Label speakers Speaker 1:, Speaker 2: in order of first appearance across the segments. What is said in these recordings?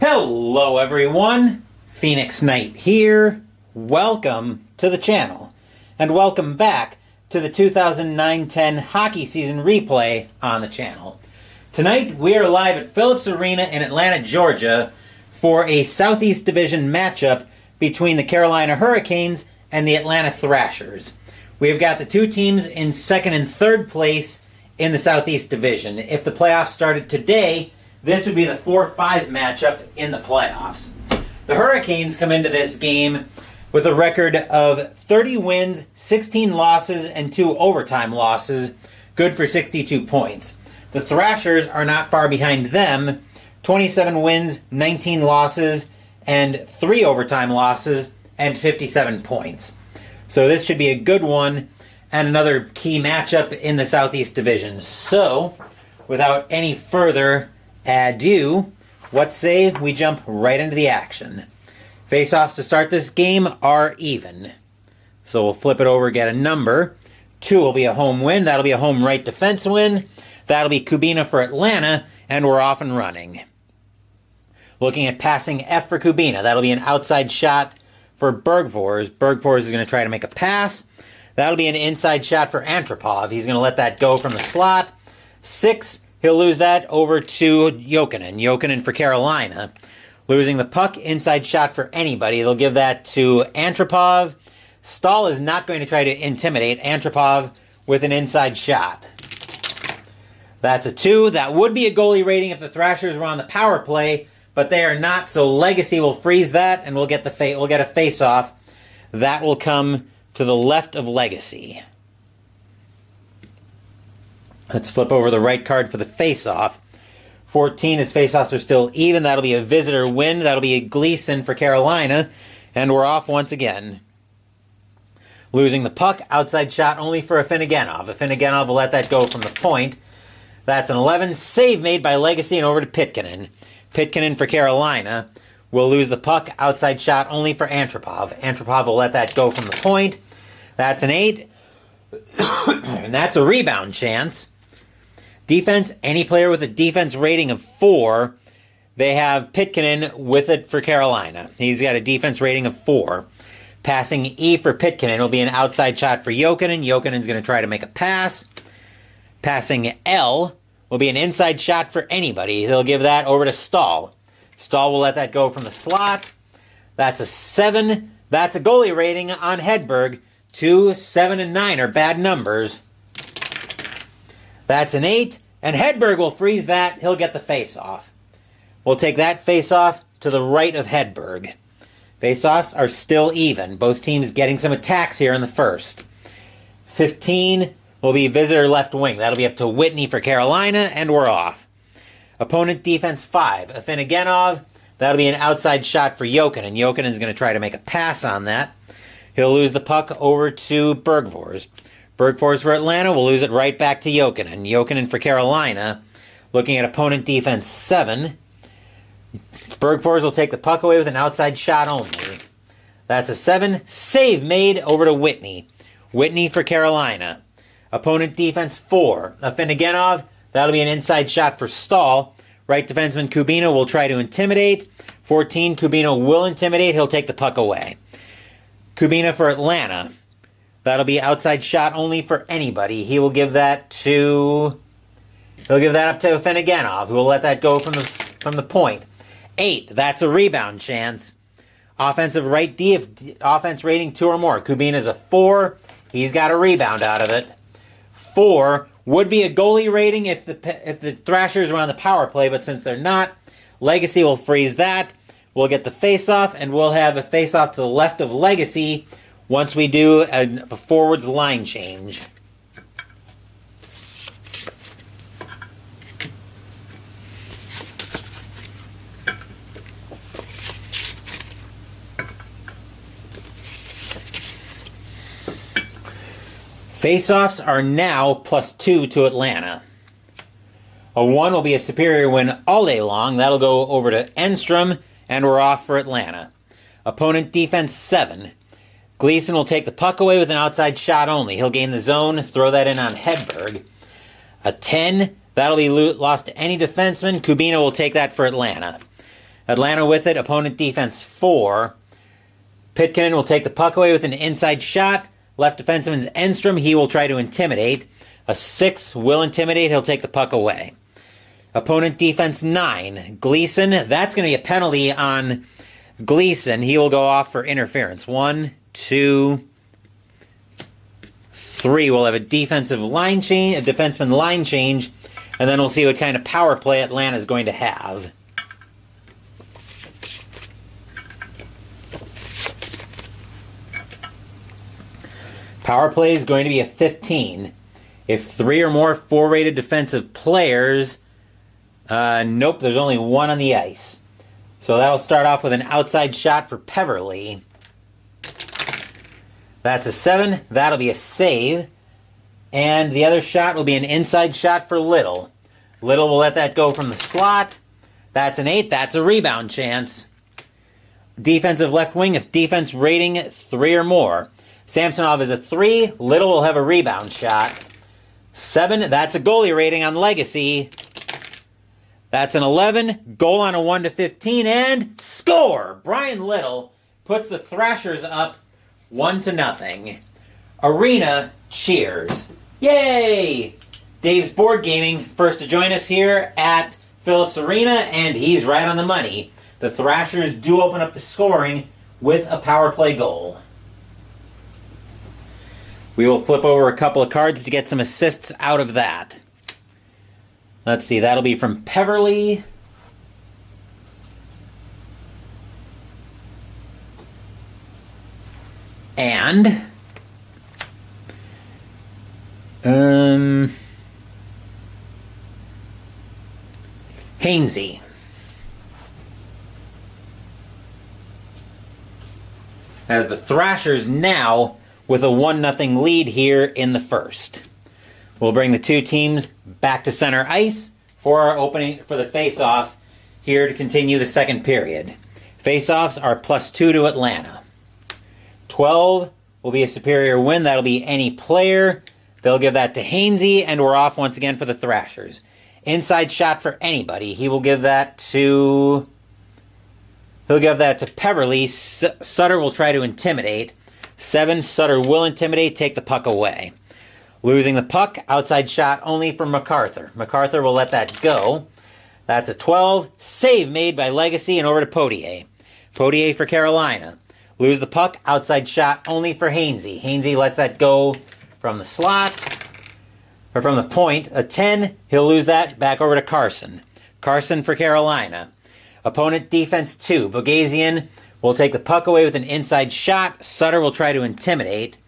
Speaker 1: Hello everyone, Phoenix Knight here. Welcome to the channel, and welcome back to the 2009-10 hockey season replay on the channel. Tonight we are live at Phillips Arena in Atlanta, Georgia for a Southeast Division matchup between the Carolina Hurricanes and the Atlanta Thrashers. We've got the two teams in second and third place in the Southeast Division. If the playoffs started today, this would be the 4-5 matchup in the playoffs. The Hurricanes come into this game with a record of 30 wins, 16 losses, and 2 overtime losses, good for 62 points. The Thrashers are not far behind them, 27 wins, 19 losses, and 3 overtime losses, and 57 points. So this should be a good one, and another key matchup in the Southeast Division. So, without any further ado, what say we jump right into the action? Face-offs to start this game are even. So we'll flip it over, get a number. 2 will be a home win. That'll be a home right defense win. That'll be Kubina for Atlanta, and we're off and running. Looking at passing F for Kubina. That'll be an outside shot for Bergfors. Bergfors is going to try to make a pass. That'll be an inside shot for Antropov. He's going to let that go from the slot. 6, he'll lose that over to Jokinen. Jokinen for Carolina. Losing the puck, inside shot for anybody. They'll give that to Antropov. Stahl is not going to try to intimidate Antropov with an inside shot. That's a 2. That would be a goalie rating if the Thrashers were on the power play, but they are not, so Legacy will freeze that, and we'll get a face-off. That will come to the left of Legacy. Let's flip over the right card for the face-off. 14, his face-offs are still even. That'll be a visitor win. That'll be a Gleason for Carolina, and we're off once again. Losing the puck, outside shot only for Afinogenov. Afinogenov will let that go from the point. That's an 11. Save made by Legacy and over to Pitkanen. Pitkanen for Carolina will lose the puck. Outside shot only for Antropov. Antropov will let that go from the point. That's an 8. And that's a rebound chance. Defense, any player with a defense rating of 4. They have Pitkanen with it for Carolina. He's got a defense rating of 4. Passing E for Pitkanen will be an outside shot for Jokinen. Jokinen's going to try to make a pass. Passing L will be an inside shot for anybody. They'll give that over to Stahl. Stahl will let that go from the slot. That's a 7. That's a goalie rating on Hedberg. 2, 7, and 9 are bad numbers. That's an 8. And Hedberg will freeze that. He'll get the face-off. We'll take that face-off to the right of Hedberg. Face-offs are still even. Both teams getting some attacks here in the first. 15 will be visitor left wing. That'll be up to Whitney for Carolina, and we're off. Opponent defense 5. Afinogenov. That'll be an outside shot for Jokinen. Jokinen's going to try to make a pass on that. He'll lose the puck over to Bergfors. Bergfors for Atlanta will lose it right back to Jokinen. Jokinen for Carolina. Looking at opponent defense 7. Bergfors will take the puck away with an outside shot only. That's a 7. Save made over to Whitney. Whitney for Carolina. Opponent defense 4. Afinogenov. That'll be an inside shot for Stahl. Right defenseman Kubina will try to intimidate. 14. Kubina will intimidate. He'll take the puck away. Kubina for Atlanta. That'll be outside shot only for anybody. He'll give that up to Afinogenov, who will let that go from the point. 8. That's a rebound chance. Offensive right D, if offense rating 2 or more. Kubina's a 4. He's got a rebound out of it. 4 would be a goalie rating if the Thrashers were on the power play, but since they're not, Legacy will freeze that. We'll get the face-off, and we'll have a face-off to the left of Legacy once we do a forwards line change. Face-offs are now +2 to Atlanta. A 1 will be a superior win all day long. That'll go over to Enstrom, and we're off for Atlanta. Opponent defense 7. Gleason will take the puck away with an outside shot only. He'll gain the zone, throw that in on Hedberg. A 10, that'll be lost to any defenseman. Kubina will take that for Atlanta. Atlanta with it, opponent defense 4. Pitkanen will take the puck away with an inside shot. Left defenseman's Enstrom, he will try to intimidate. A 6 will intimidate, he'll take the puck away. Opponent defense 9. Gleason, that's going to be a penalty on Gleason. He will go off for interference. 1, 2, 3. We'll have a defensive line change, a defenseman line change, and then we'll see what kind of power play Atlanta is going to have. Power play is going to be a 15. If 3 or more 4-rated defensive players, nope, there's only 1 on the ice. So that'll start off with an outside shot for Peverly. That's a 7. That'll be a save. And the other shot will be an inside shot for Little. Little will let that go from the slot. That's an 8. That's a rebound chance. Defensive left wing, if defense rating 3 or more. Samsonov is a 3. Little will have a rebound shot. 7. That's a goalie rating on Legacy. That's an 11. Goal on a 1 to 15. And score! Brian Little puts the Thrashers up 1 to 0. Arena cheers. Yay! Dave's Board Gaming, first to join us here at Phillips Arena, and he's right on the money. The Thrashers do open up the scoring with a power play goal. We will flip over a couple of cards to get some assists out of that. Let's see, that'll be from Peverly. And Hainsey. As the Thrashers now with a 1-0 lead here in the first. We'll bring the two teams back to center ice for our opening for the face-off here to continue the second period. Face-offs are +2 to Atlanta. 12 will be a superior win. That'll be any player. They'll give that to Hainsey, and we're off once again for the Thrashers. Inside shot for anybody. He will give that to... He'll give that to Peverly. Sutter will try to intimidate. 7, Sutter will intimidate, take the puck away. Losing the puck, outside shot only from MacArthur. MacArthur will let that go. That's a 12. Save made by Legacy and over to Potier. Potier for Carolina. Lose the puck, outside shot only for Hainsey. Hainsey lets that go from the slot, or from the point. A 10, he'll lose that, back over to Carson. Carson for Carolina. Opponent defense 2. Bogazian will take the puck away with an inside shot. Sutter will try to intimidate.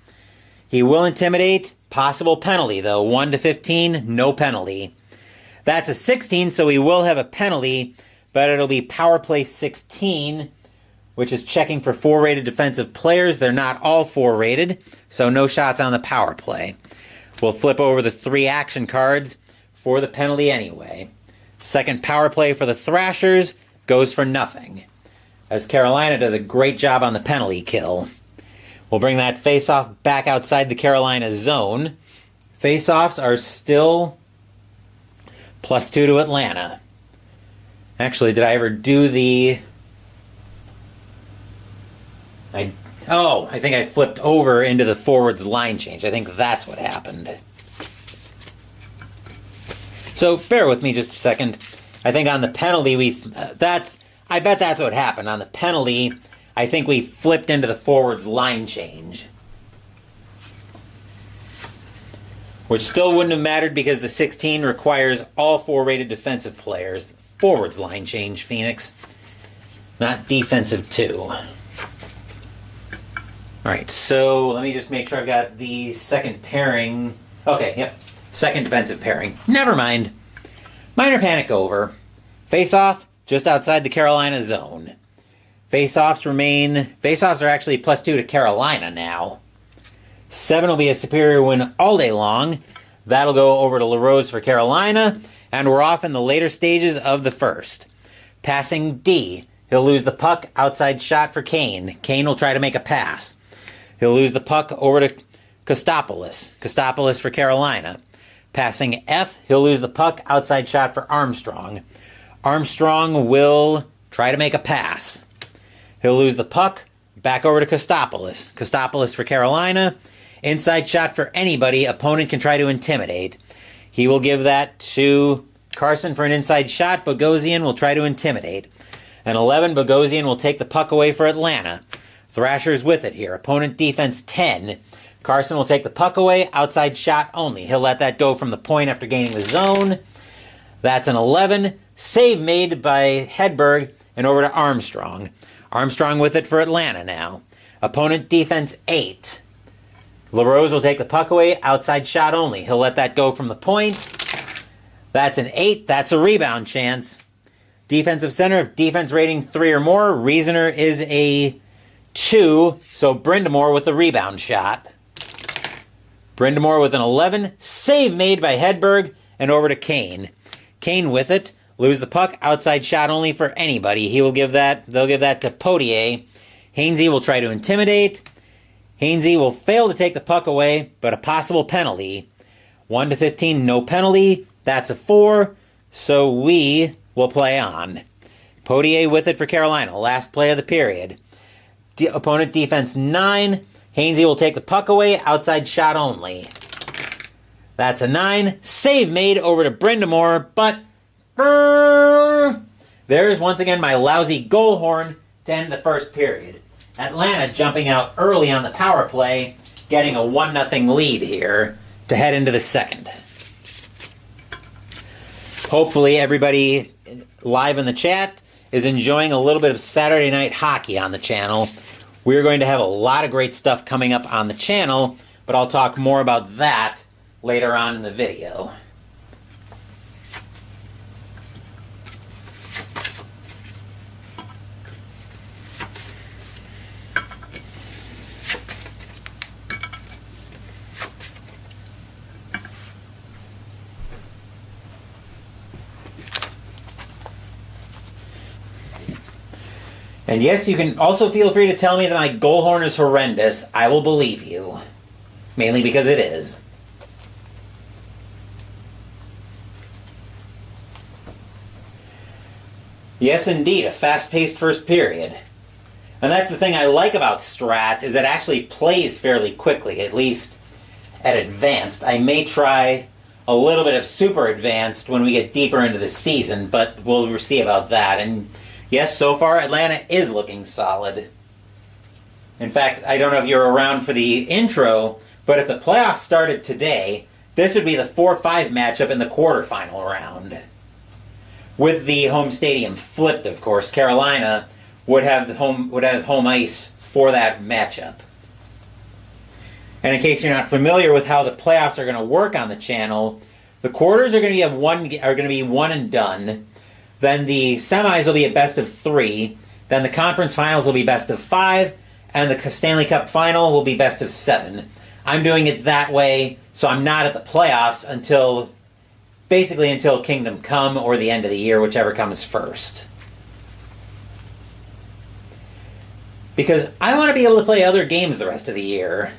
Speaker 1: He will intimidate. Possible penalty, though. 1 to 15, no penalty. That's a 16, so he will have a penalty, but it'll be power play 16, which is checking for 4-rated defensive players. They're not all 4-rated, so no shots on the power play. We'll flip over the 3 action cards for the penalty anyway. Second power play for the Thrashers goes for nothing, as Carolina does a great job on the penalty kill. We'll bring that face-off back outside the Carolina zone. Face-offs are still +2 to Atlanta. Actually, did I ever do the... I think I flipped over into the forwards line change. I think that's what happened. So bear with me just a second. I think on the penalty, I bet that's what happened. On the penalty, I think we flipped into the forwards line change. Which still wouldn't have mattered because the 16 requires all 4-rated defensive players. Forwards line change, Phoenix. Not defensive 2. Alright, so let me just make sure I've got the second pairing. Okay, yep. Second defensive pairing. Never mind. Minor panic over. Face-off, just outside the Carolina zone. Face-offs are actually +2 to Carolina now. 7 will be a superior win all day long. That'll go over to LaRose for Carolina, and we're off in the later stages of the first. Passing D. He'll lose the puck, outside shot for Kane. Kane will try to make a pass. He'll lose the puck over to Kostopoulos. Kostopoulos for Carolina. Passing F. He'll lose the puck, outside shot for Armstrong. Armstrong will try to make a pass. He'll lose the puck, back over to Kostopoulos. Kostopoulos for Carolina. Inside shot for anybody. Opponent can try to intimidate. He will give that to Carson for an inside shot. Bogosian will try to intimidate. An 11, Bogosian will take the puck away for Atlanta. Thrashers with it here. Opponent defense 10. Carson will take the puck away. Outside shot only. He'll let that go from the point after gaining the zone. That's an 11. Save made by Hedberg and over to Armstrong. Armstrong with it for Atlanta now. Opponent defense 8. LaRose will take the puck away. Outside shot only. He'll let that go from the point. That's an 8. That's a rebound chance. Defensive center, defense rating 3 or more. Reasoner is a 2. So Brindamore with the rebound shot. Brindamore with an 11. Save made by Hedberg and over to Kane. Kane with it. Lose the puck. Outside shot only for anybody. They'll give that to Potier. Hainsey will try to intimidate. Hainsey will fail to take the puck away, but a possible penalty. 1 to 15, no penalty. That's a 4. So we will play on. Potier with it for Carolina. Last play of the period. Opponent defense 9. Hainsey will take the puck away. Outside shot only. That's a 9. Save made over to Brindamore, but there's once again my lousy goal horn to end the first period. Atlanta jumping out early on the power play, getting a 1-0 lead here to head into the second. Hopefully everybody live in the chat is enjoying a little bit of Saturday night hockey on the channel. We're going to have a lot of great stuff coming up on the channel, but I'll talk more about that later on in the video. And yes, you can also feel free to tell me that my goal horn is horrendous. I will believe you. Mainly because it is. Yes, indeed, a fast-paced first period. And that's the thing I like about Strat, is it actually plays fairly quickly, at least at advanced. I may try a little bit of super advanced when we get deeper into the season, but we'll see about that. And yes, so far Atlanta is looking solid. In fact, I don't know if you're around for the intro, but if the playoffs started today, this would be the 4-5 matchup in the quarterfinal round. With the home stadium flipped, of course, Carolina would have home ice for that matchup. And in case you're not familiar with how the playoffs are going to work on the channel, the quarters are going to be one and done. Then the semis will be a best of 3. Then the conference finals will be best of 5, and the Stanley Cup final will be best of 7. I'm doing it that way, so I'm not at the playoffs until Kingdom Come or the end of the year, whichever comes first. Because I want to be able to play other games the rest of the year.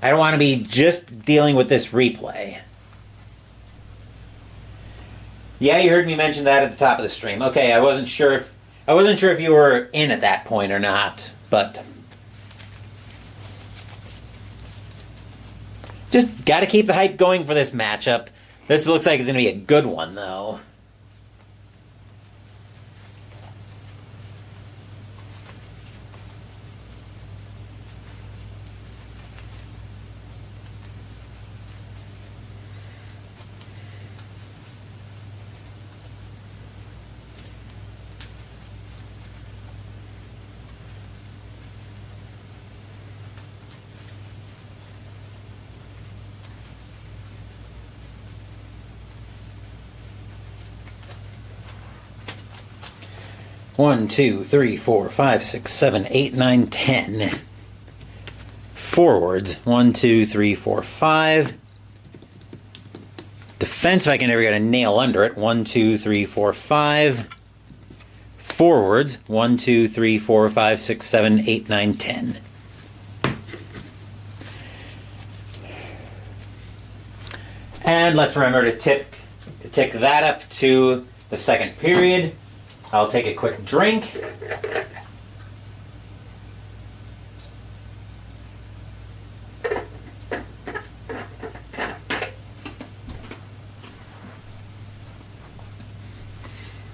Speaker 1: I don't want to be just dealing with this replay. Yeah, you heard me mention that at the top of the stream. Okay, I wasn't sure if you were in at that point or not, but just got to keep the hype going for this matchup. This looks like it's going to be a good one, though. One, 2, 3, 4, 5, 6, 7, 8, 9, 10. Forwards. 1, 2, 3, 4, 5. Defense, if I can ever get a nail under it. 1, 2, 3, 4, 5. Forwards. 1, 2, 3, 4, 5, 6, 7, 8, 9, 10. And let's remember to tick that up to the second period. I'll take a quick drink.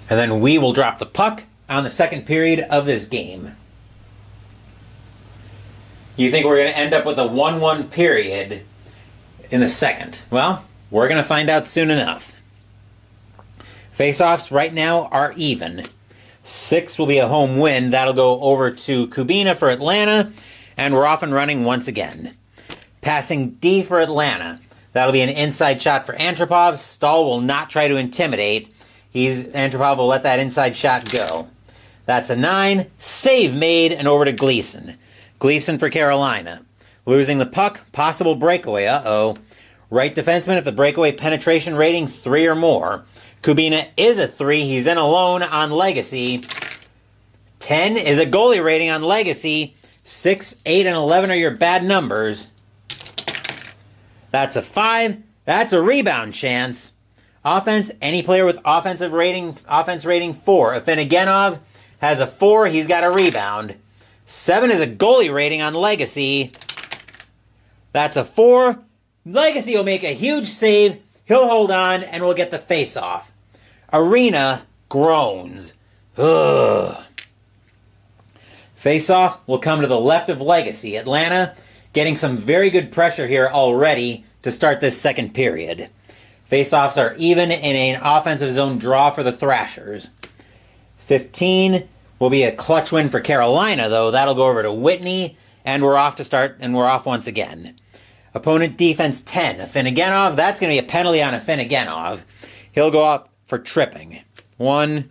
Speaker 1: And then we will drop the puck on the second period of this game. You think we're going to end up with a 1-1 period in the second? Well, we're going to find out soon enough. Face-offs right now are even. 6 will be a home win. That'll go over to Kubina for Atlanta, and we're off and running once again. Passing D for Atlanta. That'll be an inside shot for Antropov. Stahl will not try to intimidate. Antropov will let that inside shot go. That's a 9. Save made, and over to Gleason. Gleason for Carolina. Losing the puck, possible breakaway. Uh-oh. Right defenseman if the breakaway penetration rating 3 or more. Kubina is a 3. He's in alone on Legacy. 10 is a goalie rating on Legacy. 6, 8, and 11 are your bad numbers. That's a 5. That's a rebound chance. Offense, any player with offense rating 4. If Afinogenov has a 4, he's got a rebound. 7 is a goalie rating on Legacy. That's a 4. Legacy will make a huge save. He'll hold on, and we'll get the face-off. Arena groans. Ugh. Face-off will come to the left of Legacy. Atlanta getting some very good pressure here already to start this second period. Face-offs are even in an offensive zone draw for the Thrashers. 15 will be a clutch win for Carolina, though. That'll go over to Whitney, and we're off to start, and we're off once again. Opponent defense 10. Afinogenov, that's going to be a penalty on Afinogenov. He'll go up for tripping. 1,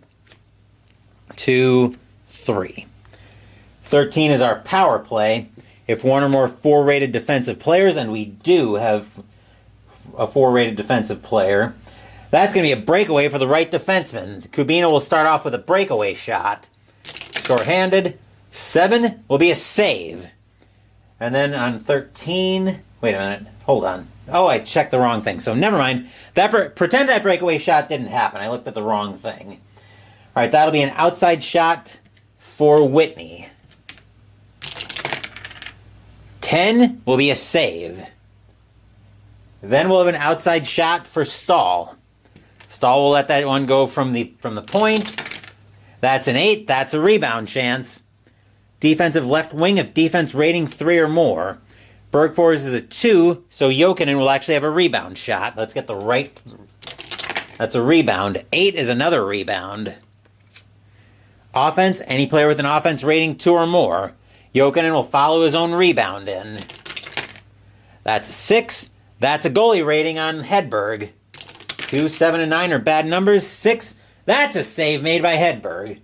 Speaker 1: 2, 3. 13 is our power play. If one or more 4-rated defensive players, and we do have a 4-rated defensive player, that's going to be a breakaway for the right defenseman. Kubina will start off with a breakaway shot. Short-handed. 7 will be a save. And then on 13... Wait a minute. Hold on. Oh, I checked the wrong thing. So never mind. Pretend that breakaway shot didn't happen. I looked at the wrong thing. All right, that'll be an outside shot for Whitney. 10 will be a save. Then we'll have an outside shot for Stahl. Stahl will let that one go from the point. That's an 8. That's a rebound chance. Defensive left wing if defense rating 3 or more. Bergfors is a 2, so Jokinen will actually have a rebound shot. Let's get the right... That's a rebound. 8 is another rebound. Offense, any player with an offense rating 2 or more. Jokinen will follow his own rebound in. That's a 6. That's a goalie rating on Hedberg. 2, 7, and 9 are bad numbers. 6, that's a save made by Hedberg.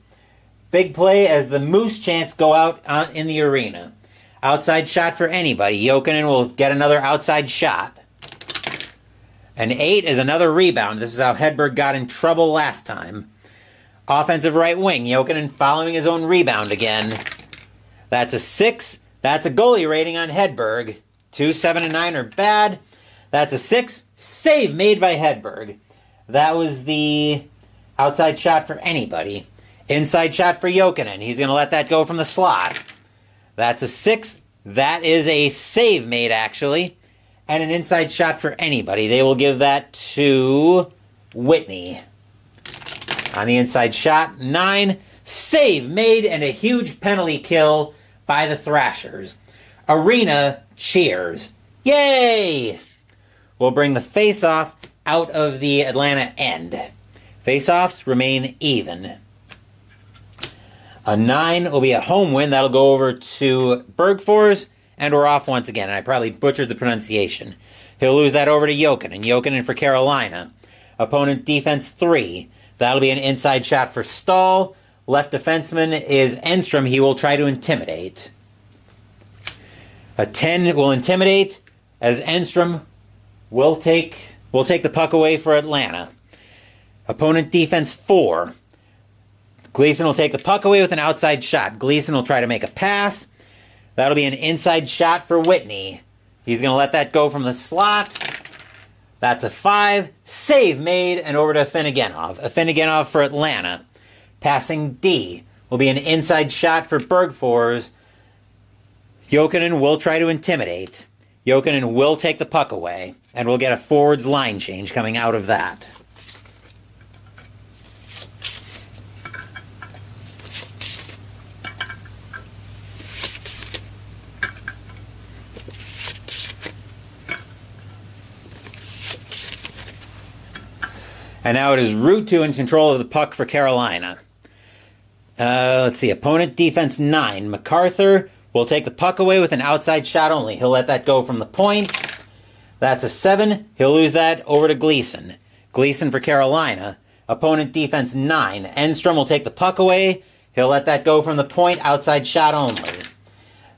Speaker 1: Big play as the Moose chants go out in the arena. Outside shot for anybody. Jokinen will get another outside shot. An 8 is another rebound. This is how Hedberg got in trouble last time. Offensive right wing. Jokinen following his own rebound again. That's a 6. That's a goalie rating on Hedberg. 2, 7, and 9 are bad. That's a 6. Save made by Hedberg. That was the outside shot for anybody. Inside shot for Jokinen. He's going to let that go from the slot. That's a 6. That is a save made, actually. And an inside shot for anybody. They will give that to Whitney. On the inside shot, 9. Save made and a huge penalty kill by the Thrashers. Arena cheers. Yay! We'll bring the face-off out of the Atlanta end. Face-offs remain even. A 9 will be a home win. That'll go over to Bergfors, and we're off once again. And I probably butchered the pronunciation. He'll lose that over to Jokinen. Jokinen for Carolina. Opponent defense 3. That'll be an inside shot for Stahl. Left defenseman is Enstrom. He will try to intimidate. A 10 will intimidate, as Enstrom will take the puck away for Atlanta. Opponent defense 4. Gleason will take the puck away with an outside shot. Gleason will try to make a pass. That'll be an inside shot for Whitney. He's going to let that go from the slot. That's a 5. Save made, and over to Afinogenov. Afinogenov for Atlanta. Passing D will be an inside shot for Bergfors. Jokinen will try to intimidate. Jokinen will take the puck away, and we'll get a forwards line change coming out of that. And now it is Route 2 in control of the puck for Carolina. Let's see. Opponent defense 9. MacArthur will take the puck away with an outside shot only. He'll let that go from the point. That's a 7. He'll lose that over to Gleason. Gleason for Carolina. Opponent defense 9. Enstrom will take the puck away. He'll let that go from the point. Outside shot only.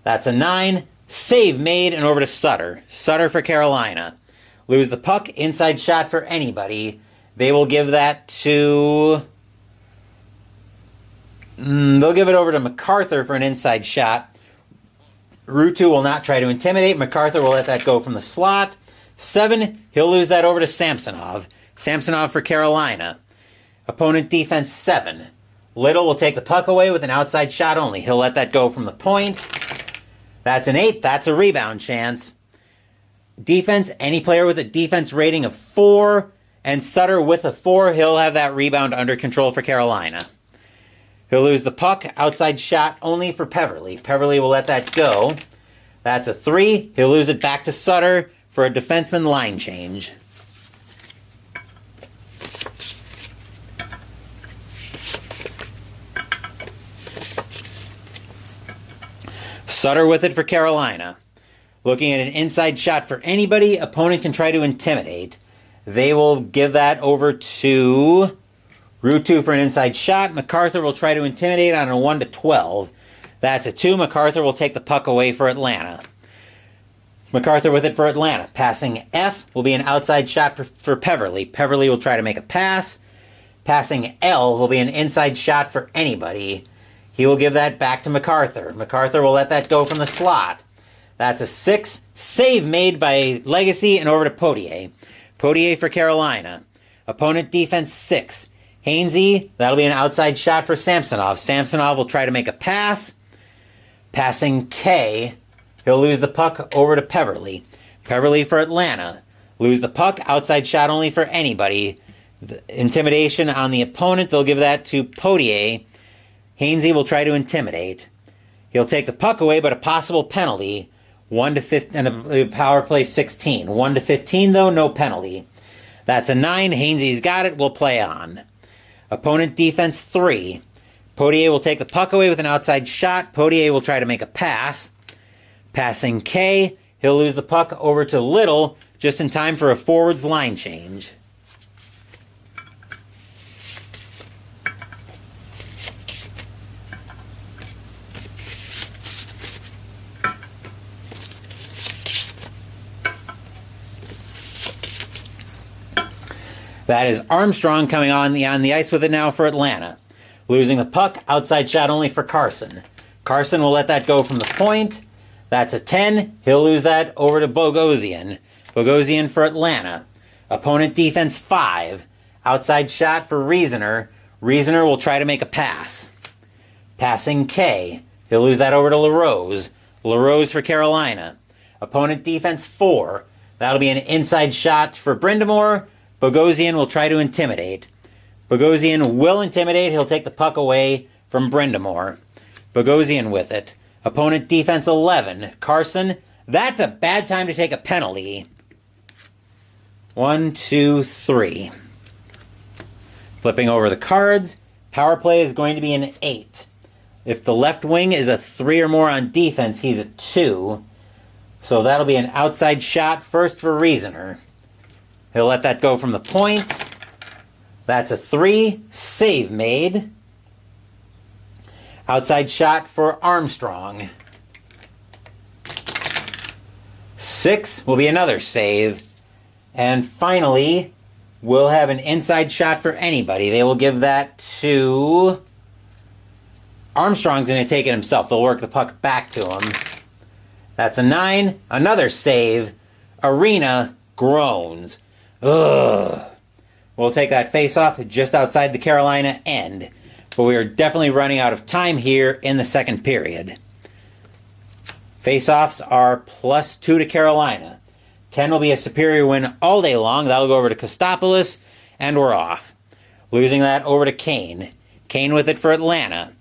Speaker 1: That's a 9. Save made and over to Sutter. Sutter for Carolina. Lose the puck. Inside shot for anybody. They will give that to... they'll give it over to MacArthur for an inside shot. Route 2 will not try to intimidate. MacArthur will let that go from the slot. 7, he'll lose that over to Samsonov. Samsonov for Carolina. Opponent defense 7. Little will take the puck away with an outside shot only. He'll let that go from the point. That's an 8. That's a rebound chance. Defense, any player with a defense rating of 4... and Sutter with a 4, he'll have that rebound under control for Carolina. He'll lose the puck. Outside shot only for Peverly. Peverly will let that go. That's a 3. He'll lose it back to Sutter for a defenseman line change. Sutter with it for Carolina. Looking at an inside shot for anybody. Opponent can try to intimidate. They will give that over to Route 2 for an inside shot. MacArthur will try to intimidate on a 1-12. That's a 2. MacArthur will take the puck away for Atlanta. MacArthur with it for Atlanta. Passing F will be an outside shot for Peverly. Peverly will try to make a pass. Passing L will be an inside shot for anybody. He will give that back to MacArthur. MacArthur will let that go from the slot. That's a 6. Save made by Legacy and over to Potier. Potier for Carolina. Opponent defense 6. Hainsey, that'll be an outside shot for Samsonov. Samsonov will try to make a pass. Passing K, he'll lose the puck over to Peverly. Peverly for Atlanta. Lose the puck, outside shot only for anybody. The intimidation on the opponent, they'll give that to Potier. Hainsey will try to intimidate. He'll take the puck away, but a possible penalty. 1-15 and a power play 16. 1-15 though, no penalty. That's a 9. Hainsey's got it. We'll play on. Opponent defense 3. Potier will take the puck away with an outside shot. Potier will try to make a pass. Passing K. He'll lose the puck over to Little just in time for a forwards line change. That is Armstrong coming on the ice with it now for Atlanta. Losing the puck, outside shot only for Carson. Carson will let that go from the point. That's a 10. He'll lose that over to Bogosian. Bogosian for Atlanta. Opponent defense 5. Outside shot for Reasoner. Reasoner will try to make a pass. Passing K. He'll lose that over to LaRose. LaRose for Carolina. Opponent defense 4. That'll be an inside shot for Brindamore. Bogosian will try to intimidate. Bogosian will intimidate. He'll take the puck away from Brindamore. Bogosian with it. Opponent defense 11. Carson. That's a bad time to take a penalty. 1, 2, 3. Flipping over the cards. Power play is going to be an 8. If the left wing is a 3 or more on defense, he's a 2. So that'll be an outside shot first for Reasoner. He'll let that go from the point. That's a 3. Save made. Outside shot for Armstrong. 6 will be another save. And finally, we'll have an inside shot for anybody. They will give that to... Armstrong's going to take it himself. They'll work the puck back to him. That's a 9. Another save. Arena groans. Ugh. We'll take that face-off just outside the Carolina end. but we are definitely running out of time here in the second period. Faceoffs are +2 to Carolina. 10 will be a superior win all day long. That'll go over to Kostopoulos, and we're off. Losing that over to Kane. Kane with it for Atlanta.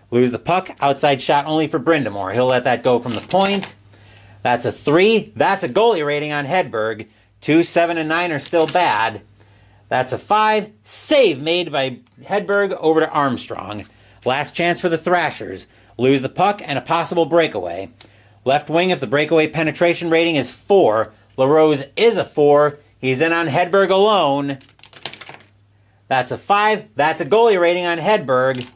Speaker 1: Lose the puck, outside shot only for Brindamore. He'll let that go from the point. That's a 3. That's a goalie rating on Hedberg. 2, 7, and 9 are still bad. That's a 5. Save made by Hedberg over to Armstrong. Last chance for the Thrashers. Lose the puck and a possible breakaway. Left wing, if the breakaway penetration rating is 4, LaRose is a 4. He's in on Hedberg alone. That's a 5. That's a goalie rating on Hedberg.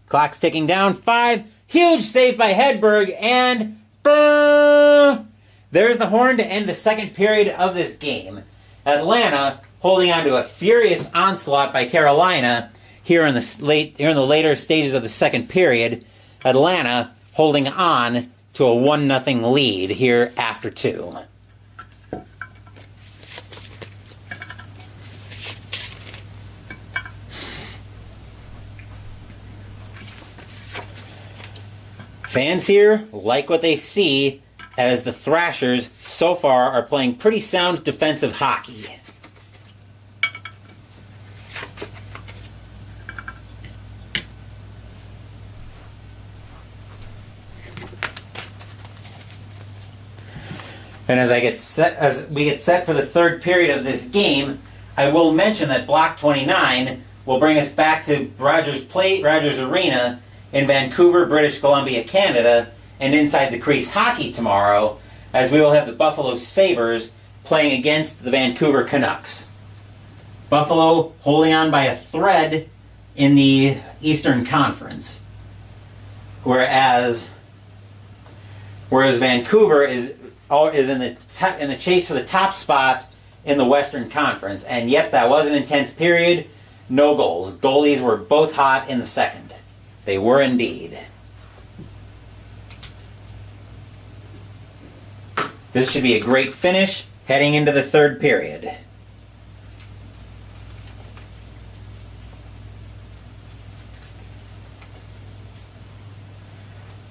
Speaker 1: Clock's ticking down. 5. Huge save by Hedberg, and there's the horn to end the second period of this game. Atlanta holding on to a furious onslaught by Carolina here in the later stages of the second period. Atlanta holding on to a 1-0 lead here after 2. Fans here like what they see, as the Thrashers so far are playing pretty sound defensive hockey. And as we get set for the third period of this game, I will mention that Block 29 will bring us back to Rogers Arena in Vancouver, British Columbia, Canada, and Inside the Crease Hockey tomorrow, as we will have the Buffalo Sabres playing against the Vancouver Canucks. Buffalo holding on by a thread in the Eastern Conference, whereas Vancouver is in the chase for the top spot in the Western Conference. And yep, that was an intense period. No goals. Goalies were both hot in the second. They were indeed. This should be a great finish heading into the third period.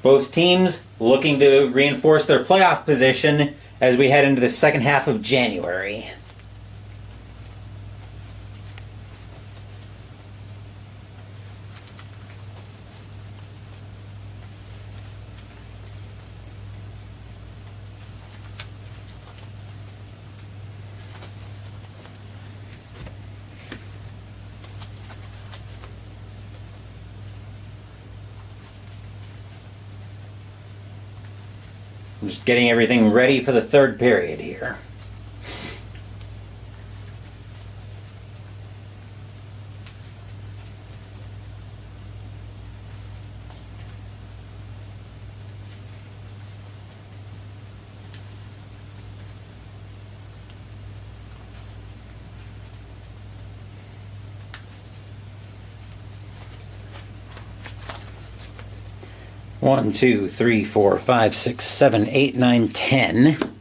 Speaker 1: Both teams looking to reinforce their playoff position as we head into the second half of January. I'm just getting everything ready for the third period here. One, two, three, four, five, six, 7, 8, 9, 10.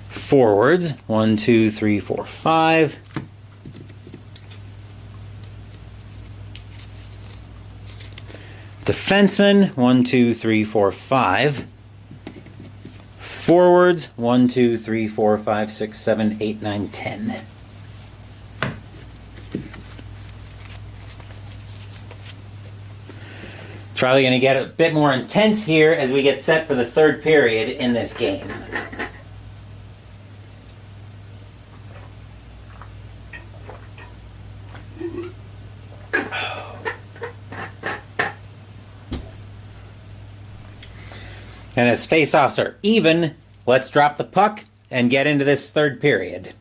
Speaker 1: Forwards, 1, 2, 3, 4, 5. Defensemen, 1, 2, 3, 4, 5. Forwards, 1, 2, 3, 4, 5, 6, 7, 8, 9, 10. It's probably going to get a bit more intense here as we get set for the third period in this game. And as faceoffs are even, let's drop the puck and get into this third period.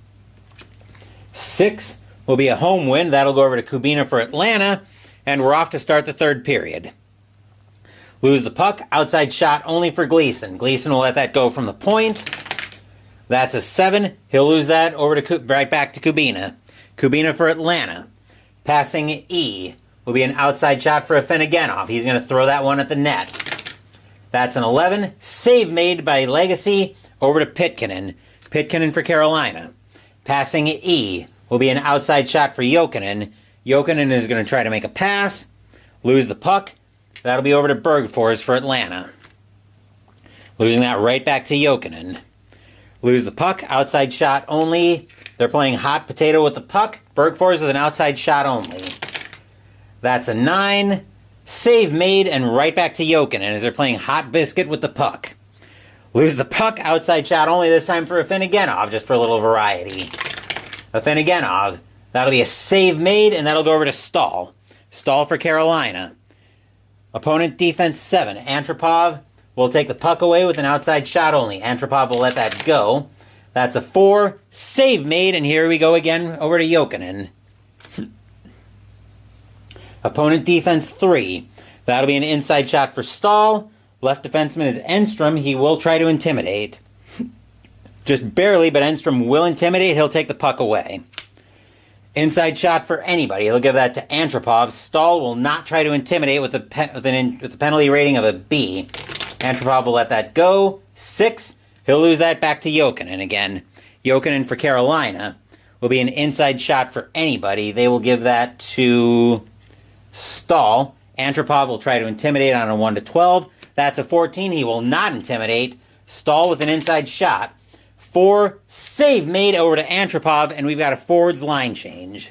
Speaker 1: 6 will be a home win. That'll go over to Kubina for Atlanta, and we're off to start the third period. Lose the puck, outside shot only for Gleason. Gleason will let that go from the point. That's a 7. He'll lose that over to right back to Kubina. Kubina for Atlanta. Passing E will be an outside shot for Afinogenov. He's going to throw that one at the net. That's an 11. Save made by Legacy over to Pitkanen. Pitkanen for Carolina. Passing E will be an outside shot for Jokinen. Jokinen is going to try to make a pass, lose the puck. That'll be over to Bergfors for Atlanta. Losing that right back to Jokinen. Lose the puck, outside shot only. They're playing hot potato with the puck. Bergfors with an outside shot only. That's a 9. Save made and right back to Jokinen as they're playing hot biscuit with the puck. Lose the puck, outside shot only, this time for Afinogenov, just for a little variety. Afinogenov, that'll be a save made, and that'll go over to Stahl. Stahl for Carolina. Opponent defense 7. Antropov will take the puck away with an outside shot only. Antropov will let that go. That's a 4. Save made, and here we go again over to Jokinen. Opponent defense 3. That'll be an inside shot for Stahl. Left defenseman is Enstrom. He will try to intimidate. Just barely, but Enstrom will intimidate. He'll take the puck away. Inside shot for anybody. He'll give that to Antropov. Stahl will not try to intimidate with the penalty rating of a B. Antropov will let that go. 6. He'll lose that back to Jokinen again. Jokinen for Carolina will be an inside shot for anybody. They will give that to Stahl. Antropov will try to intimidate on a 1-12. That's a 14. He will not intimidate. Stahl with an inside shot. 4. Save made over to Antropov, and we've got a forwards line change.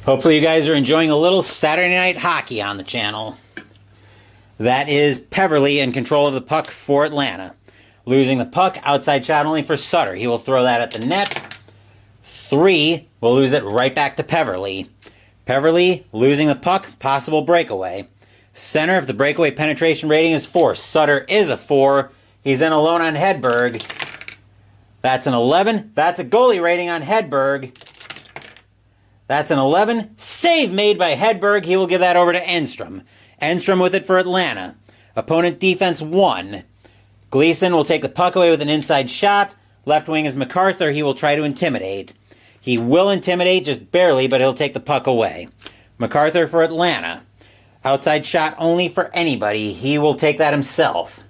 Speaker 1: Hopefully you guys are enjoying a little Saturday night hockey on the channel. That is Peverly in control of the puck for Atlanta. Losing the puck, outside shot only for Sutter. He will throw that at the net. 3 will lose it right back to Peverly. Peverly losing the puck, possible breakaway. Center, if the breakaway penetration rating is 4. Sutter is a 4. He's in alone on Hedberg. That's an 11. That's a goalie rating on Hedberg. That's an 11. Save made by Hedberg. He will give that over to Enstrom. Enstrom with it for Atlanta. Opponent defense 1. Gleason will take the puck away with an inside shot. Left wing is MacArthur. He will try to intimidate. He will intimidate, just barely, but he'll take the puck away. MacArthur for Atlanta. Outside shot only for anybody. He will take that himself.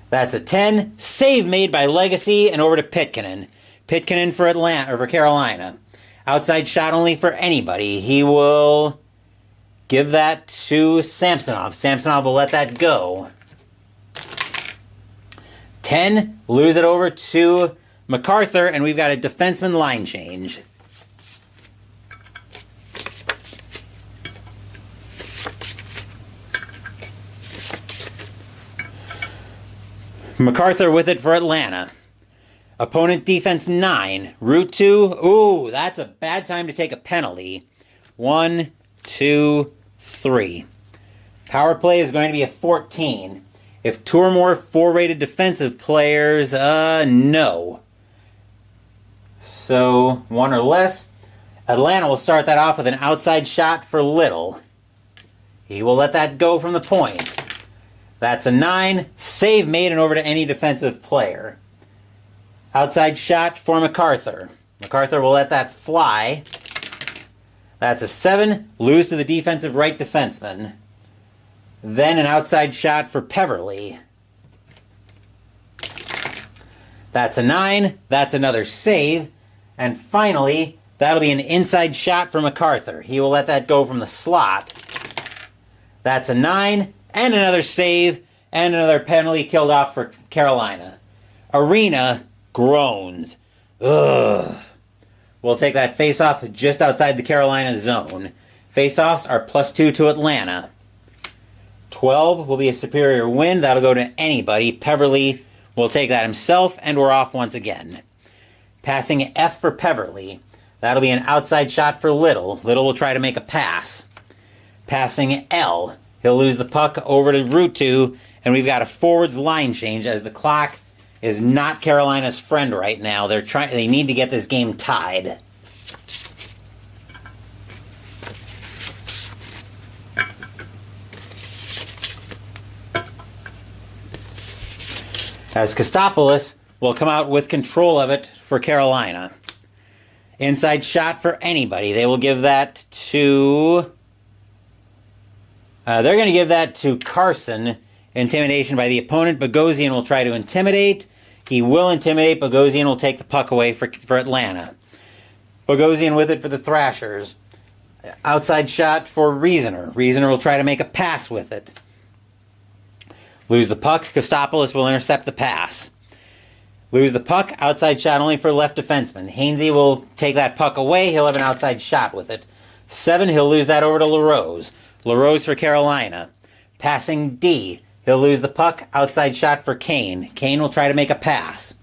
Speaker 1: That's a 10. Save made by Legacy and over to Pitkanen. Pitkanen for Atlanta, or for Carolina. Outside shot only for anybody. He will give that to Samsonov. Samsonov will let that go. 10, lose it over to MacArthur, and we've got a defenseman line change. MacArthur with it for Atlanta. Opponent defense 9. Route 2. Ooh, that's a bad time to take a penalty. 1, 2, 3. Power play is going to be a 14. If 2 or more 4-rated defensive players, no. So, 1 or less. Atlanta will start that off with an outside shot for Little. He will let that go from the point. That's a 9. Save made and over to any defensive player. Outside shot for MacArthur. MacArthur will let that fly. That's a 7. Lose to the defensive right defenseman. Then an outside shot for Peverly. That's a 9. That's another save. And finally, that'll be an inside shot for MacArthur. He will let that go from the slot. That's a 9. And another save. And another penalty killed off for Carolina. Arena groans. Ugh. We'll take that face-off just outside the Carolina zone. Face-offs are +2 to Atlanta. 12 will be a superior win. That'll go to anybody. Peverly will take that himself, and we're off once again. Passing F for Peverly. That'll be an outside shot for Little. Little will try to make a pass. Passing L. He'll lose the puck over to Route 2, and we've got a forwards line change as the clock is not Carolina's friend right now. They need to get this game tied. As Kostopoulos will come out with control of it for Carolina. Inside shot for anybody. They will give that to... they're going to give that to Carson. Intimidation by the opponent. Bogosian will try to intimidate. He will intimidate. Bogosian will take the puck away for Atlanta. Bogosian with it for the Thrashers. Outside shot for Reasoner. Reasoner will try to make a pass with it. Lose the puck. Kostopoulos will intercept the pass. Lose the puck. Outside shot only for left defenseman. Hainsey will take that puck away. He'll have an outside shot with it. 7. He'll lose that over to LaRose. LaRose for Carolina. Passing D. He'll lose the puck. Outside shot for Kane. Kane will try to make a pass.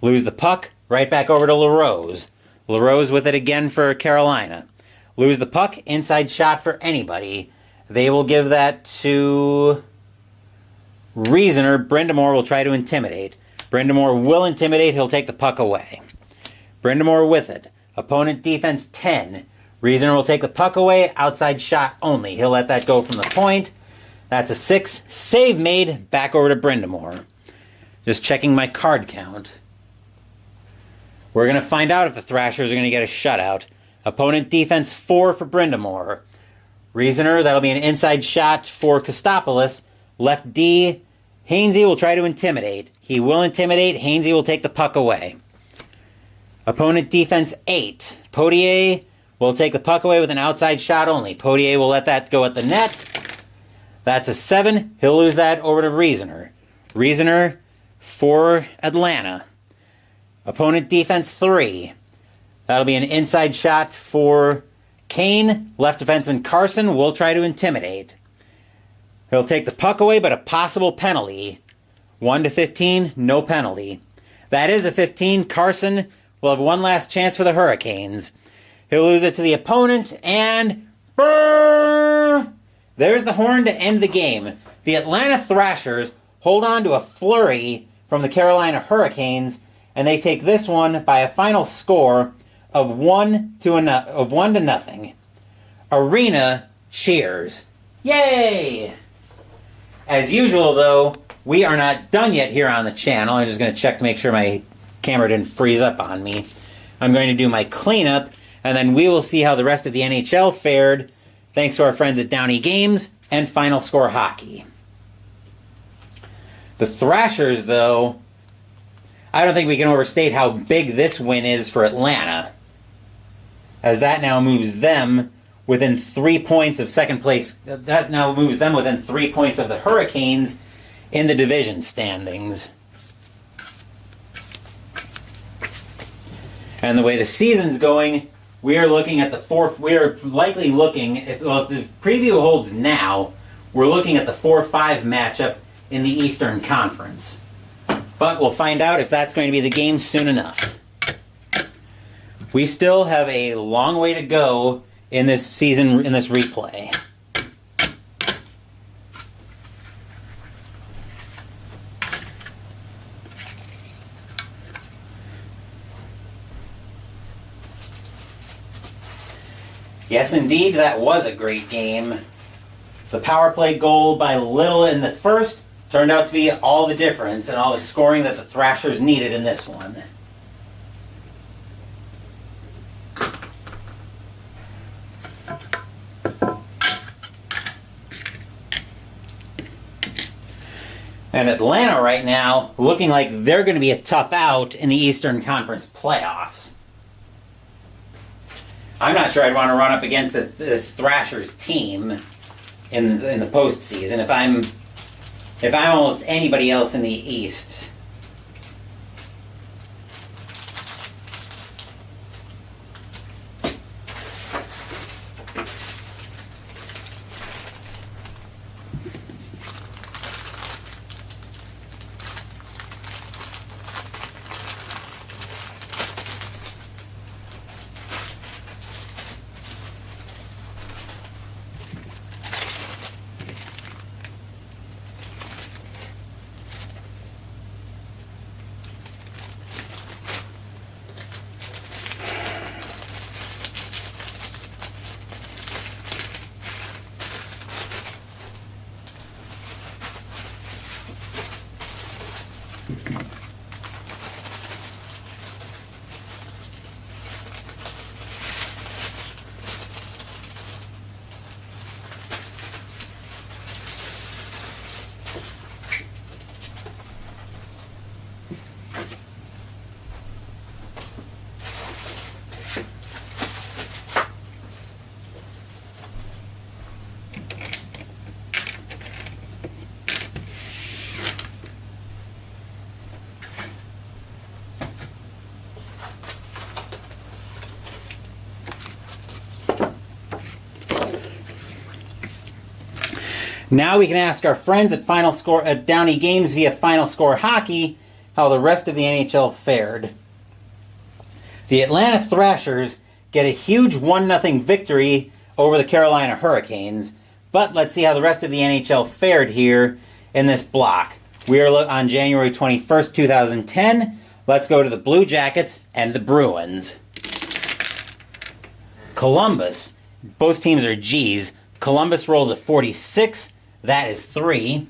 Speaker 1: Lose the puck. Right back over to LaRose. LaRose with it again for Carolina. Lose the puck. Inside shot for anybody. They will give that to Reasoner. Brindamore will try to intimidate. Brindamore will intimidate. He'll take the puck away. Brindamore with it. Opponent defense 10. Reasoner will take the puck away. Outside shot only. He'll let that go from the point. That's a 6. Save made. Back over to Brindamore. Just checking my card count. We're going to find out if the Thrashers are going to get a shutout. Opponent defense 4 for Brindamore. Reasoner, that'll be an inside shot for Kostopoulos. Left D. Hainsey will try to intimidate. He will intimidate. Hainsey will take the puck away. Opponent defense 8. Potier will take the puck away with an outside shot only. Potier will let that go at the net. That's a 7. He'll lose that over to Reasoner. Reasoner for Atlanta. Opponent defense 3. That'll be an inside shot for Kane. Left defenseman Carson will try to intimidate. He'll take the puck away, but a possible penalty. 1-15, no penalty. That is a 15. Carson will have one last chance for the Hurricanes. He'll lose it to the opponent, and brrr, there's the horn to end the game. The Atlanta Thrashers hold on to a flurry from the Carolina Hurricanes, and they take this one by a final score of 1-0. Arena cheers. Yay! As usual, though, we are not done yet here on the channel. I'm just going to check to make sure my camera didn't freeze up on me. I'm going to do my cleanup, and then we will see how the rest of the NHL fared, thanks to our friends at Downey Games and Final Score Hockey. The Thrashers, though, I don't think we can overstate how big this win is for Atlanta, as that now moves them within 3 points of second place. That now moves them within 3 points of the Hurricanes in the division standings. And the way the season's going, we are looking at the fourth. We are likely looking, if the preview holds now, we're looking at the 4-5 matchup in the Eastern Conference. But we'll find out if that's going to be the game soon enough. We still have a long way to go in this season, in this replay. Yes, indeed, that was a great game. The power play goal by Little in the first turned out to be all the difference and all the scoring that the Thrashers needed in this one. And Atlanta right now looking like they're going to be a tough out in the Eastern Conference playoffs. I'm not sure I'd want to run up against this Thrashers team in the postseason if I'm almost anybody else in the East. Now we can ask our friends at Downey Games via Final Score Hockey how the rest of the NHL fared. The Atlanta Thrashers get a huge 1-0 victory over the Carolina Hurricanes, but let's see how the rest of the NHL fared here in this block. We are on January 21st, 2010. Let's go to the Blue Jackets and the Bruins. Columbus, both teams are G's. Columbus rolls a 46. That is 3.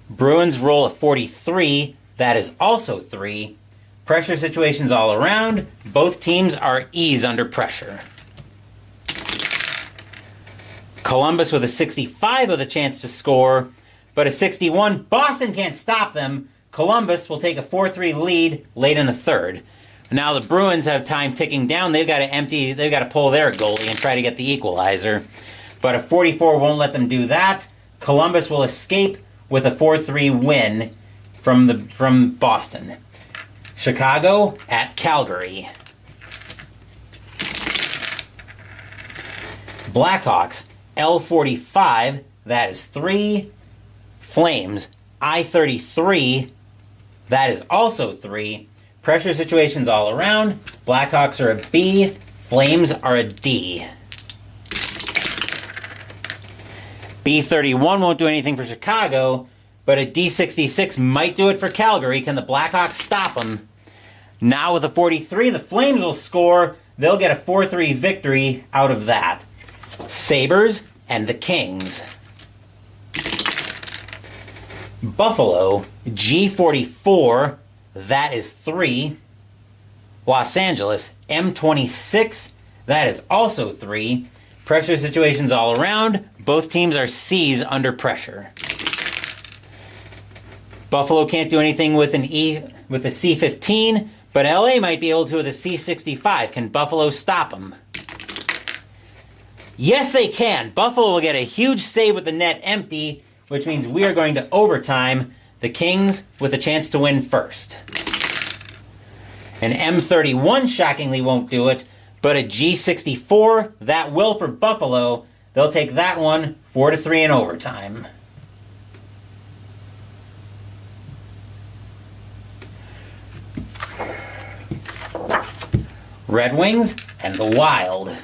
Speaker 1: Bruins roll a 43. That is also 3. Pressure situations all around. Both teams are E's under pressure. Columbus with a 65 with a chance to score, but a 61. Boston can't stop them. Columbus will take a 4-3 lead late in the third. Now the Bruins have time ticking down. They've got to pull their goalie and try to get the equalizer. But a 44 won't let them do that. Columbus will escape with a 4-3 win from Boston. Chicago at Calgary. Blackhawks, L45, that is 3. Flames, I33, that is also 3. Pressure situations all around. Blackhawks are a B. Flames are a D. B31 won't do anything for Chicago, but a D66 might do it for Calgary. Can the Blackhawks stop them? Now with a 43, the Flames will score. They'll get a 4-3 victory out of that. Sabres and the Kings. Buffalo, G44, that is 3. Los Angeles, M26, that is also 3. Pressure situations all around. Both teams are C's under pressure. Buffalo can't do anything with a C15, but LA might be able to with a C65. Can Buffalo stop them? Yes, they can. Buffalo will get a huge save with the net empty, which means we are going to overtime. The Kings with a chance to win first. An M31 shockingly won't do it, but a G64, that will for Buffalo. They'll take that one 4-3 in overtime. Red Wings and the Wild.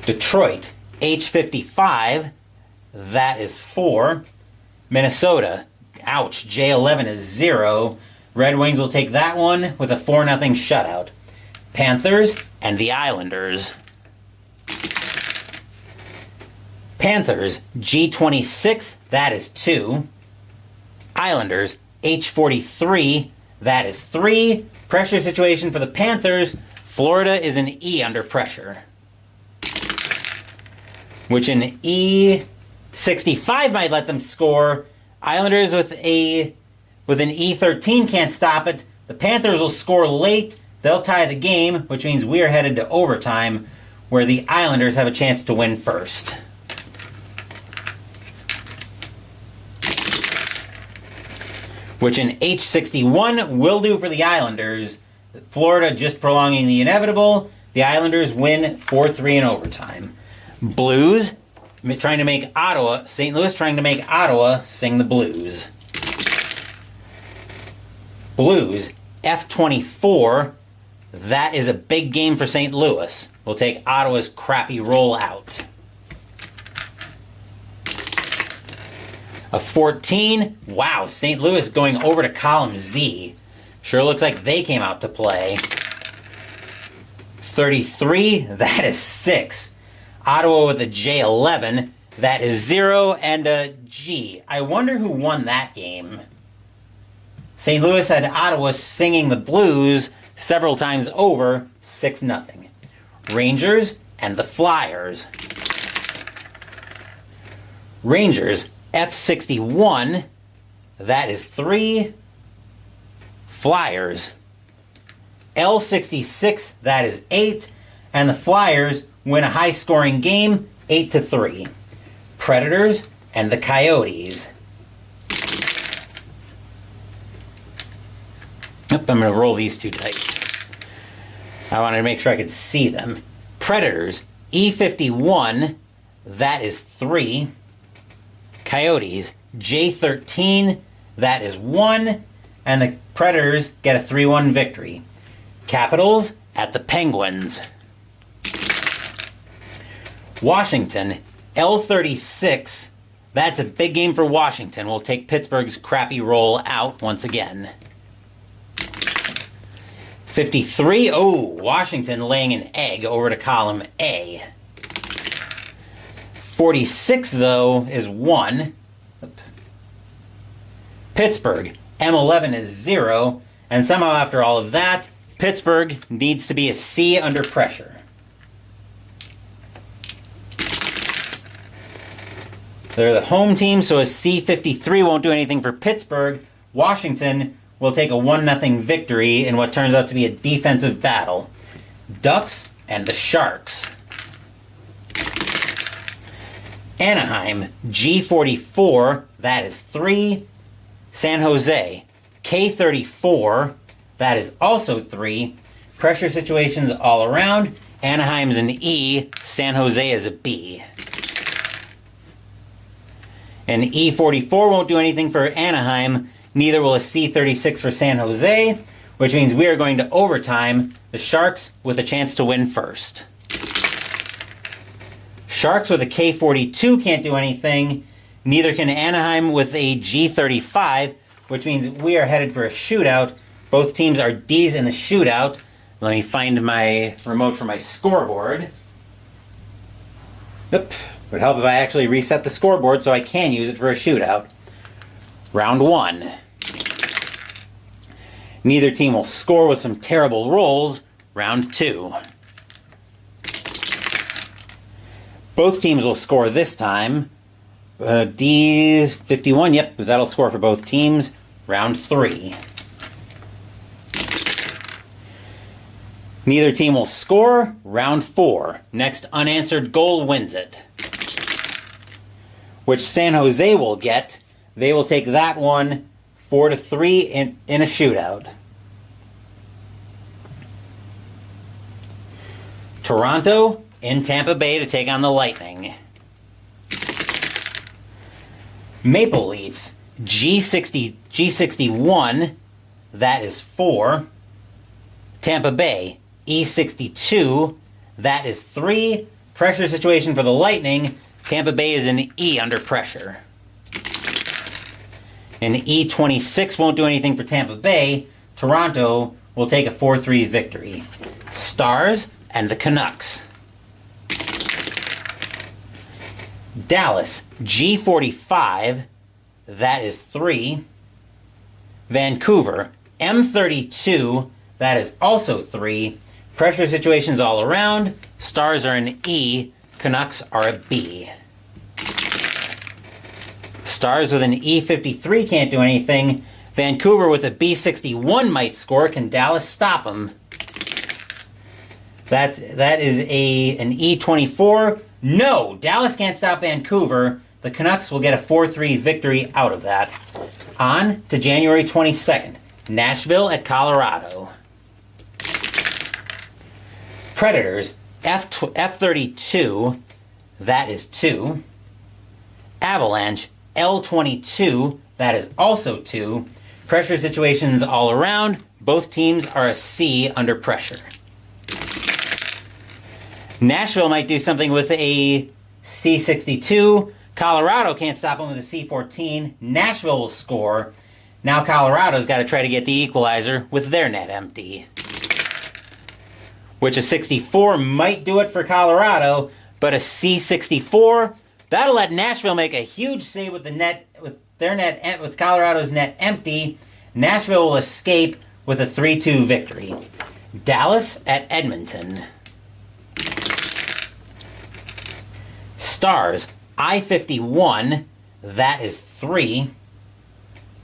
Speaker 1: Detroit, H55, that is 4. Minnesota, ouch, J11 is 0. Red Wings will take that one with a 4-0 shutout. Panthers and the Islanders. Panthers, G26, that is 2. Islanders, H43, that is 3. Pressure situation for the Panthers. Florida is an E under pressure. Which an E65 might let them score. Islanders with an E13 can't stop it. The Panthers will score late. They'll tie the game, which means we are headed to overtime, where the Islanders have a chance to win first. Which an H61 will do for the Islanders. Florida just prolonging the inevitable. The Islanders win 4-3 in overtime. Blues trying to make Ottawa, St. Louis trying to make Ottawa sing the blues. Blues, F24, that is a big game for St. Louis. We'll take Ottawa's crappy roll out. A 14, wow, St. Louis going over to column Z. Sure looks like they came out to play. 33, that is 6. Ottawa with a J11, that is 0, and a G. I wonder who won that game. St. Louis had Ottawa singing the blues several times over, 6-0. Rangers and the Flyers. Rangers, F61, that is 3. Flyers, L66, that is 8, and the Flyers win a high-scoring game, 8-3. Predators and the Coyotes. I'm going to roll these two dice. I wanted to make sure I could see them. Predators, E51, that is 3. Coyotes, J13, that is 1. And the Predators get a 3-1 victory. Capitals at the Penguins. Washington, L36, that's a big game for Washington. We'll take Pittsburgh's crappy roll out once again. 53, Washington laying an egg over to column A. 46, though, is 1. Pittsburgh, M11 is 0. And somehow after all of that, Pittsburgh needs to be a C under pressure. They're the home team, so a C53 won't do anything for Pittsburgh. Washington will take a 1-0 victory in what turns out to be a defensive battle. Ducks and the Sharks. Anaheim, G44, that is 3. San Jose, K34, that is also 3. Pressure situations all around. Anaheim's an E, San Jose is a B. An E44 won't do anything for Anaheim, neither will a C36 for San Jose, which means we are going to overtime, the Sharks with a chance to win first. Sharks with a K42 can't do anything, neither can Anaheim with a G35, which means we are headed for a shootout. Both teams are Ds in the shootout. Let me find my remote for my scoreboard. Yep. Would help if I actually reset the scoreboard so I can use it for a shootout. Round 1. Neither team will score with some terrible rolls. Round 2. Both teams will score this time. D51, yep, that'll score for both teams. Round 3. Neither team will score. Round 4. Next unanswered goal wins it. Which San Jose will get. They will take that one 4-3 in a shootout. Toronto in Tampa Bay to take on the Lightning. Maple Leafs, G61, that is 4. Tampa Bay, E62, that is 3. Pressure situation for the Lightning. Tampa Bay is an E under pressure. An E26 won't do anything for Tampa Bay. Toronto will take a 4-3 victory. Stars and the Canucks. Dallas, G45, that is 3. Vancouver, M32, that is also 3. Pressure situations all around. Stars are an E. Canucks are a B. Stars with an E53 can't do anything. Vancouver with a B61 might score. Can Dallas stop them? That is an E24. No, Dallas can't stop Vancouver. The Canucks will get a 4-3 victory out of that. On to January 22nd. Nashville at Colorado. Predators, F32, that is 2. Avalanche, L22, that is also 2. Pressure situations all around. Both teams are a C under pressure. Nashville might do something with a C62. Colorado can't stop them with a C14. Nashville will score. Now Colorado's got to try to get the equalizer with their net empty. Which a 64 might do it for Colorado, but a C64, that'll let Nashville make a huge save with with Colorado's net empty. Nashville will escape with a 3-2 victory. Dallas at Edmonton. Stars, I-51, that is 3.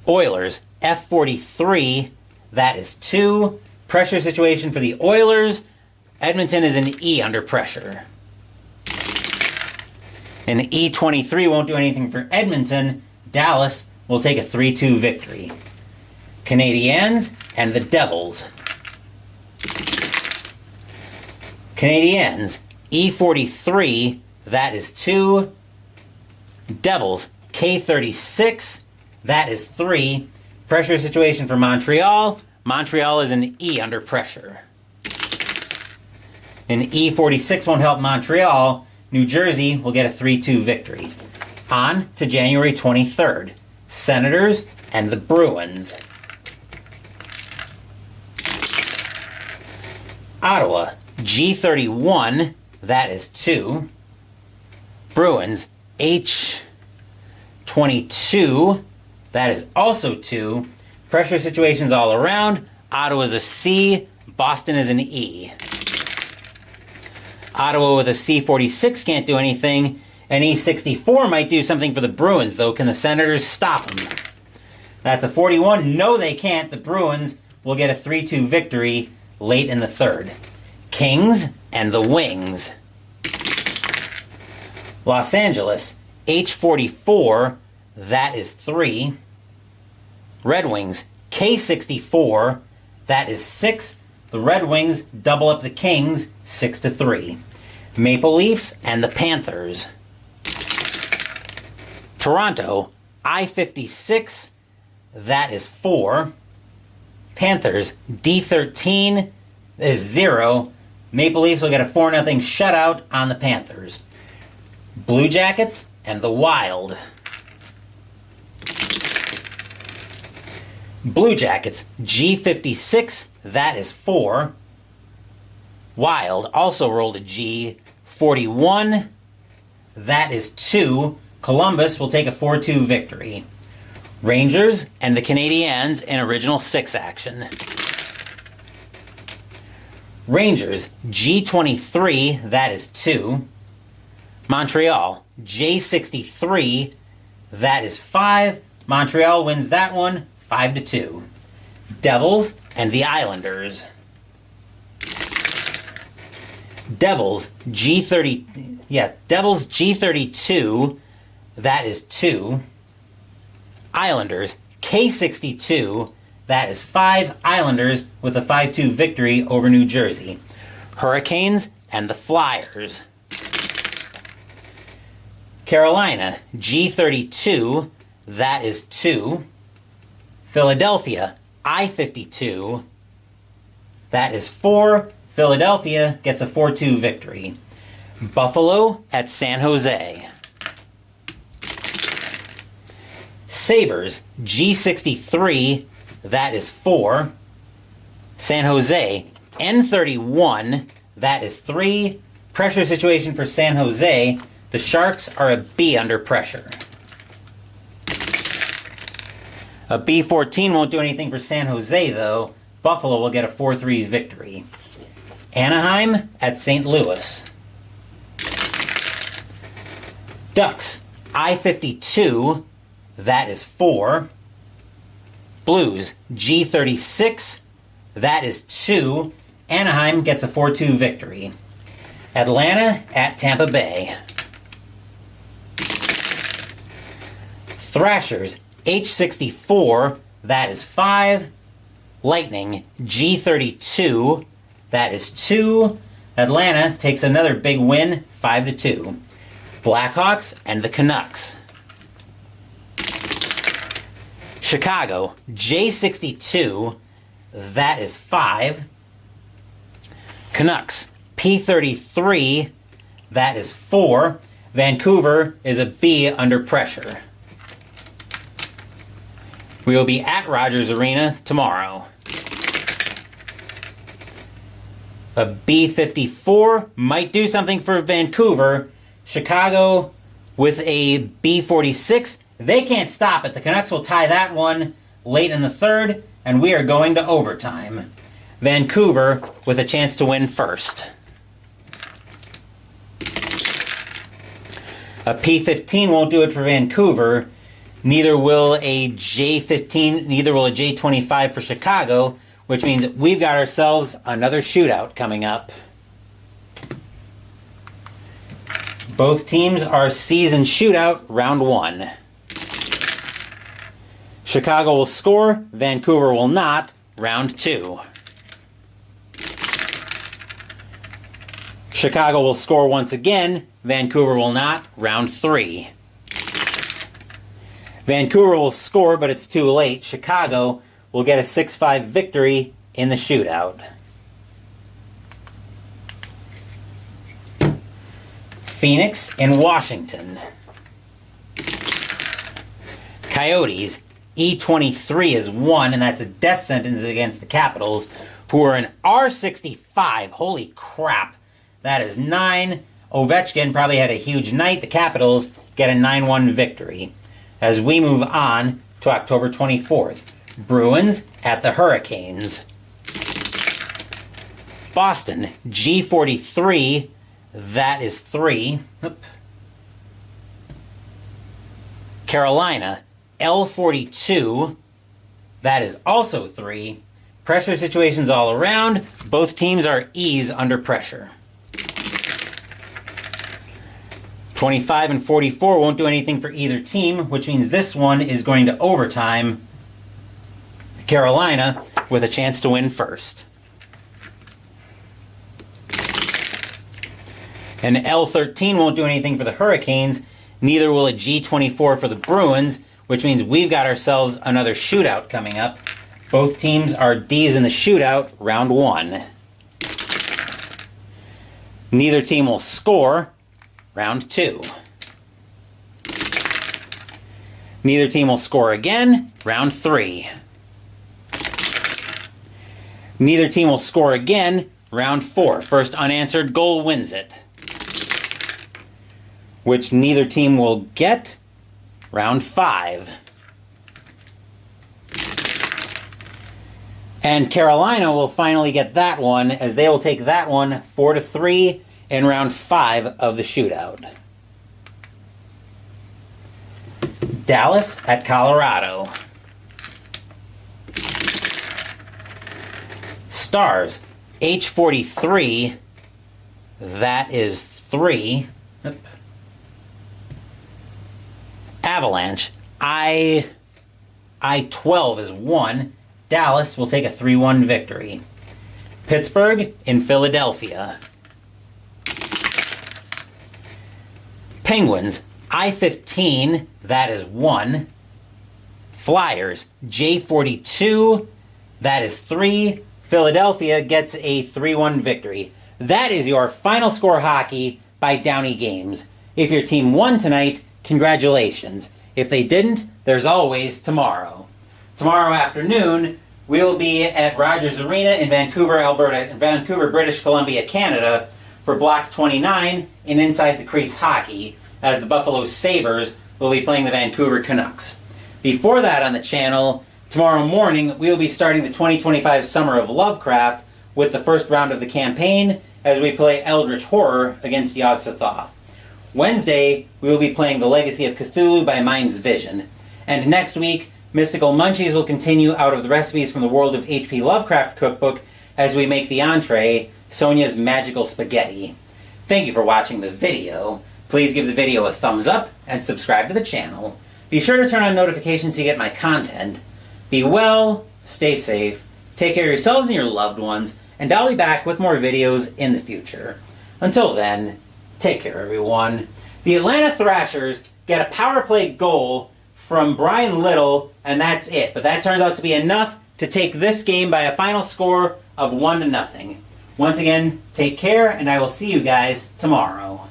Speaker 1: Oilers, F-43, that is 2. Pressure situation for the Oilers, Edmonton is an E under pressure. An E23 won't do anything for Edmonton. Dallas will take a 3-2 victory. Canadiens and the Devils. Canadiens, E43, that is 2. Devils, K36, that is 3. Pressure situation for Montreal. Montreal is an E under pressure. An E46 won't help Montreal. New Jersey will get a 3-2 victory. On to January 23rd. Senators and the Bruins. Ottawa, G31, that is 2. Bruins, H22, that is also 2. Pressure situations all around. Ottawa is a C, Boston is an E. Ottawa with a C46 can't do anything. An E64 might do something for the Bruins, though. Can the Senators stop them? That's a 41. No, they can't. The Bruins will get a 3-2 victory late in the third. Kings and the Wings. Los Angeles, H44, that is 3. Red Wings, K64, that is 6. The Red Wings double up the Kings 6-3. Maple Leafs and the Panthers. Toronto, I-56, that is 4. Panthers, D13 is 0. Maple Leafs will get a 4-0 shutout on the Panthers. Blue Jackets and the Wild. Blue Jackets, G56, that is 4. Wild also rolled a G41, that is 2. Columbus will take a 4-2 victory. Rangers and the Canadiens in Original 6 action. Rangers, G23, that is 2. Montreal, J63, that is 5. Montreal wins that one 5-2. Devils and the Islanders. Devils, Devils G32, that is 2. Islanders, K62, that is 5. Islanders with a 5-2 victory over New Jersey. Hurricanes and the Flyers. Carolina, G32, that is 2. Philadelphia, I-52, that is 4. Philadelphia gets a 4-2 victory. Buffalo at San Jose. Sabres, G63, that is 4. San Jose, N31, that is 3. Pressure situation for San Jose. The Sharks are a B under pressure. A B14 won't do anything for San Jose, though. Buffalo will get a 4-3 victory. Anaheim at St. Louis. Ducks, I-52, that is 4. Blues, G36, that is 2. Anaheim gets a 4-2 victory. Atlanta at Tampa Bay. Thrashers, H64, that is 5. Lightning, G32, that is 2. Atlanta takes another big win, 5-2. Blackhawks and the Canucks. Chicago, J62, that is 5. Canucks, P33, that is 4. Vancouver is a B under pressure. We will be at Rogers Arena tomorrow. A B54 might do something for Vancouver. Chicago with a B46. They can't stop it. The Canucks will tie that one late in the third, and we are going to overtime. Vancouver with a chance to win first. A P15 won't do it for Vancouver. Neither will a J15, neither will a J25 for Chicago, which means we've got ourselves another shootout coming up. Both teams are season shootout, round 1. Chicago will score, Vancouver will not, round 2. Chicago will score once again, Vancouver will not, round 3. Vancouver will score, but it's too late. Chicago will get a 6-5 victory in the shootout. Phoenix and Washington. Coyotes, E23 is 1, and that's a death sentence against the Capitals, who are an R65. Holy crap. That is 9. Ovechkin probably had a huge night. The Capitals get a 9-1 victory. As we move on to October 24th, Bruins at the Hurricanes. Boston, G43, that is 3. Carolina, L42, that is also 3. Pressure situations all around. Both teams are E's under pressure. 25 and 44 won't do anything for either team, which means this one is going to overtime. Carolina with a chance to win first. And L13 won't do anything for the Hurricanes. Neither will a G24 for the Bruins, which means we've got ourselves another shootout coming up. Both teams are D's in the shootout, round 1. Neither team will score. Round 2. Neither team will score again. Round 3. Neither team will score again. Round 4. First unanswered goal wins it. Which neither team will get. Round 5. And Carolina will finally get that one, as they will take that one 4-3 in round 5 of the shootout. Dallas at Colorado. Stars, H43, that is 3. Avalanche, I12 is 1. Dallas will take a 3-1 victory. Pittsburgh in Philadelphia. Penguins, I15, that is 1. Flyers, J42, that is 3. Philadelphia gets a 3-1 victory. That is your final score hockey by Downey Games. If your team won tonight, congratulations. If they didn't, there's always tomorrow. Tomorrow afternoon, we'll be at Rogers Arena in Vancouver, British Columbia, Canada, for Block 29 in Inside the Crease Hockey, as the Buffalo Sabres will be playing the Vancouver Canucks. Before that on the channel, tomorrow morning, we'll be starting the 2025 Summer of Lovecraft with the first round of the campaign as we play Eldritch Horror against Yog-Sothoth. Wednesday, we will be playing The Legacy of Cthulhu by Mind's Vision. And next week, Mystical Munchies will continue out of the recipes from the World of H.P. Lovecraft cookbook as we make the entree, Sonia's Magical Spaghetti. Thank you for watching the video. Please give the video a thumbs up and subscribe to the channel. Be sure to turn on notifications so you get my content. Be well, stay safe, take care of yourselves and your loved ones, and I'll be back with more videos in the future. Until then, take care everyone. The Atlanta Thrashers get a power play goal from Brian Little, and that's it. But that turns out to be enough to take this game by a final score of 1-0. Once again, take care, and I will see you guys tomorrow.